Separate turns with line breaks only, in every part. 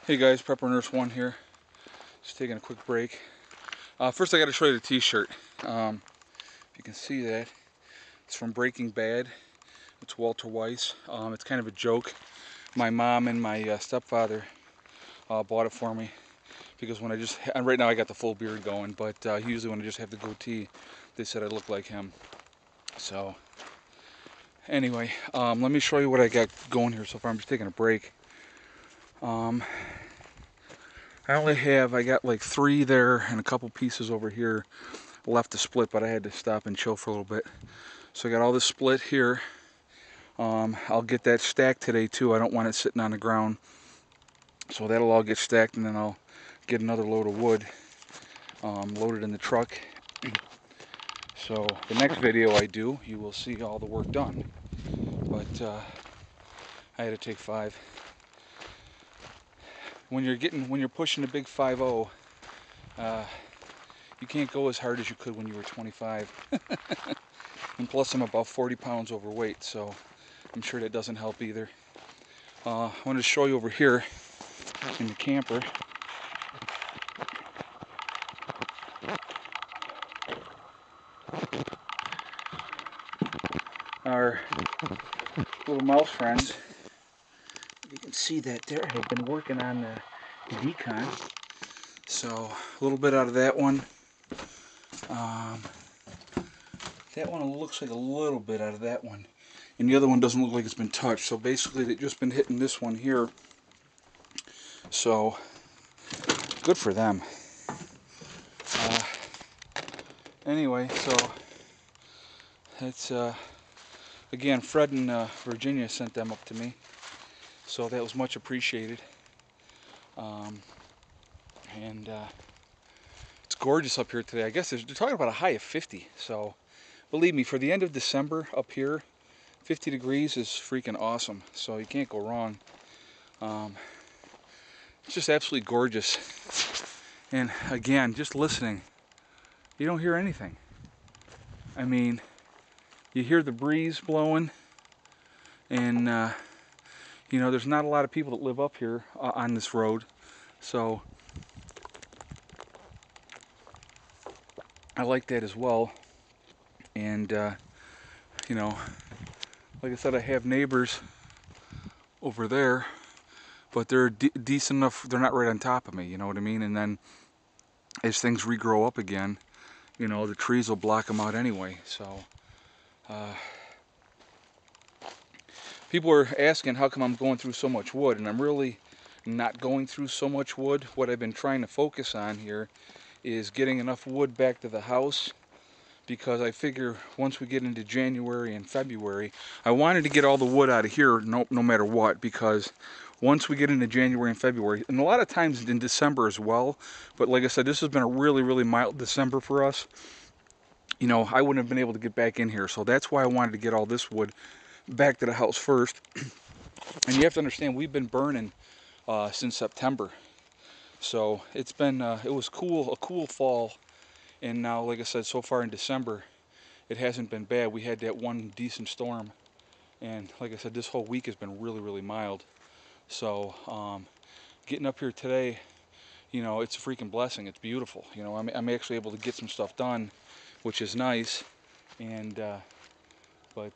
Hey guys, Prepper Nurse 1 here. Just taking a quick break. First I got to show you the t-shirt. If you can see that, it's from Breaking Bad. It's Walter Weiss. It's kind of a joke. My mom and my stepfather bought it for me because when right now I got the full beard going, but usually when I just have the goatee, they said I look like him. So anyway, let me show you what I got going here so far. I'm just taking a break. I got like 3 there and a couple pieces over here left to split, but I had to stop and chill for a little bit. So I got all this split here. I'll get that stacked today too. I don't want it sitting on the ground. So that'll all get stacked, and then I'll get another load of wood loaded in the truck. So the next video I do, you will see all the work done. But I had to take 5. When you're pushing a big 5.0, you can't go as hard as you could when you were 25. And plus I'm about 40 pounds overweight, so I'm sure that doesn't help either. I wanted to show you over here in the camper. Our little mouse friends. You can see that there. I've been working on the decon. So a little bit out of that one. That one looks like a little bit out of that one. And the other one doesn't look like it's been touched. So basically they've just been hitting this one here. So good for them. Anyway, so it's again, Fred and Virginia sent them up to me. So that was much appreciated. It's gorgeous up here today. I guess they're talking about a high of 50. So believe me, for the end of December up here, 50 degrees is freaking awesome. So you can't go wrong. It's just absolutely gorgeous. And again, just listening, you don't hear anything. I mean, you hear the breeze blowing, and you know, there's not a lot of people that live up here on this road, so I like that as well. And you know, like I said, I have neighbors over there, but they're decent enough. They're not right on top of me, you know what I mean? And then as things regrow up again, you know, the trees will block them out anyway. So people are asking how come I'm going through so much wood, and I'm really not going through so much wood. What I've been trying to focus on here is getting enough wood back to the house, because I figure once we get into January and February, I wanted to get all the wood out of here no matter what, because once we get into January and February, and a lot of times in December as well, but like I said, this has been a really, really mild December for us. You know, I wouldn't have been able to get back in here, so that's why I wanted to get all this wood back to the house first. And you have to understand, we've been burning since September, so it's been it was a cool fall. And now, like I said, so far in December it hasn't been bad. We had that one decent storm, and like I said, this whole week has been really, really mild. So getting up here today, you know, it's a freaking blessing. It's beautiful. You know, I'm actually able to get some stuff done, which is nice. And but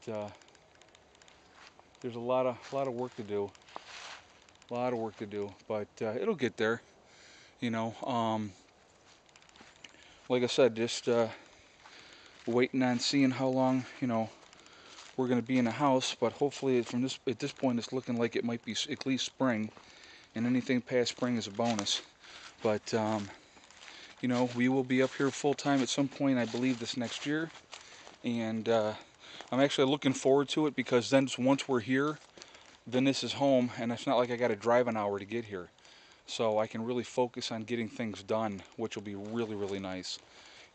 there's a lot of work to do. A lot of work to do, but it'll get there. You know, like I said, just waiting on seeing how long, you know, we're going to be in the house. But hopefully, at this point, it's looking like it might be at least spring, and anything past spring is a bonus. But you know, we will be up here full time at some point, I believe, this next year. And I'm actually looking forward to it, because then once we're here, then this is home, and it's not like I got to drive an hour to get here. So I can really focus on getting things done, which will be really, really nice.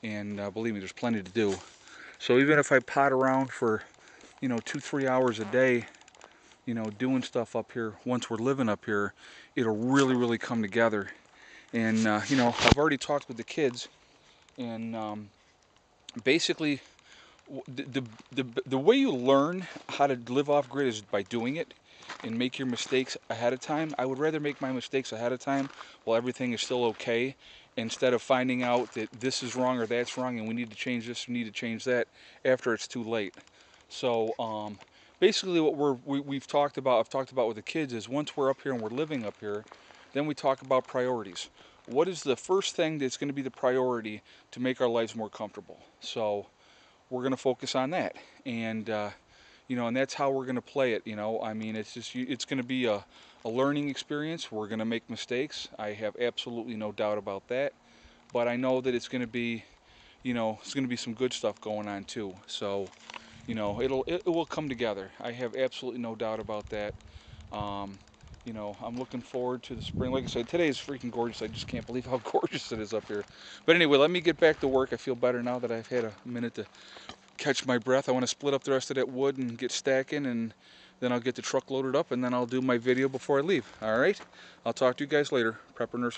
And believe me, there's plenty to do. So even if I pot around for, you know, 2-3 hours a day, you know, doing stuff up here, once we're living up here, it'll really, really come together. And you know, I've already talked with the kids, and basically the way you learn how to live off grid is by doing it. and make your mistakes ahead of time. I would rather make my mistakes ahead of time while everything is still okay, instead of finding out that this is wrong or that's wrong and we need to change this, we need to change that after it's too late. So basically what we've talked about, I've talked about with the kids, is once we're up here and we're living up here, then we talk about priorities. What is the first thing that's going to be the priority to make our lives more comfortable? So we're going to focus on that, and and that's how we're going to play it. I mean, it's going to be a learning experience. We're going to make mistakes. I have absolutely no doubt about that. But I know that it's going to be, it's going to be some good stuff going on too. So, it will come together. I have absolutely no doubt about that. Um, I'm looking forward to the spring. Like I said, today is freaking gorgeous. I just can't believe how gorgeous it is up here. But anyway, let me get back to work. I feel better now that I've had a minute to catch my breath. I want to split up the rest of that wood and get stacking, and then I'll get the truck loaded up, and then I'll do my video before I leave. All right? I'll talk to you guys later. Prepperners.